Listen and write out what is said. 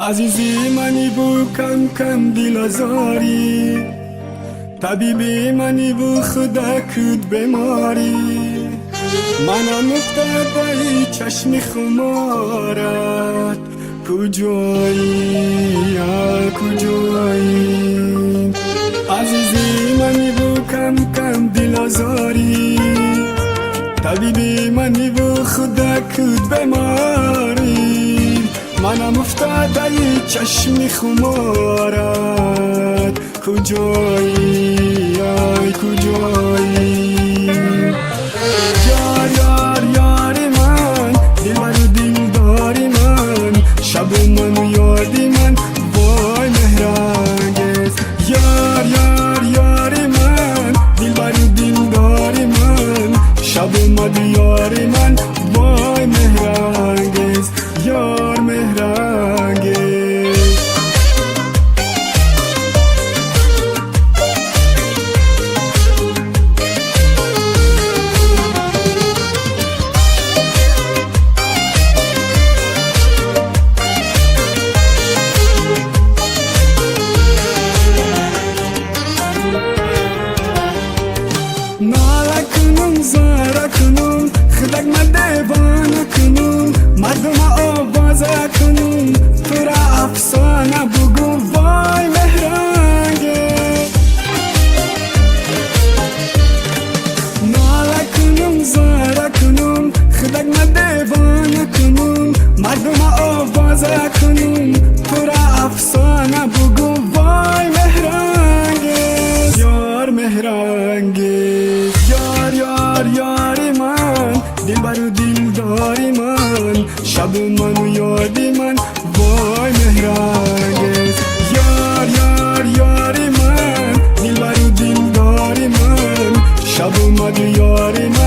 عزیزی منی بو کم کم دل آزاری، طبیبی منی بو خدا کد بماری. منم افتاده چشم خمارت، کجایی یا کجایی. عزیزی منی بو کم کم دل آزاری، طبیبی منی بو خدا کد بماری. منم افتاده چشم خمارت، کجایی ای کجایی. یار یار یار من، دلبر و دلدار من، شب من و یادی من وای مهرانگیز. یار یار یار من، دلبر و دلدار من، شب من و یار من وای مهرانگیز، یار مهرانگیز. ناله کنم زاره کنم، خدک من دیوانه کنم، مردم آوازه کنم، تو را افسانه بگم وای مهرانگه. ناله کنم زاره کنم، خدک من دیوانه کنم، مردم آوازه کنم، تو را افسانه بگم وای مهرانگه، یار مهرانگه. یار یار یار من، دلبر و دلدار من، شب من و یادی من وای مهرانگیز. یار یار یار من، دلبر و دلدار من، شب من و یار من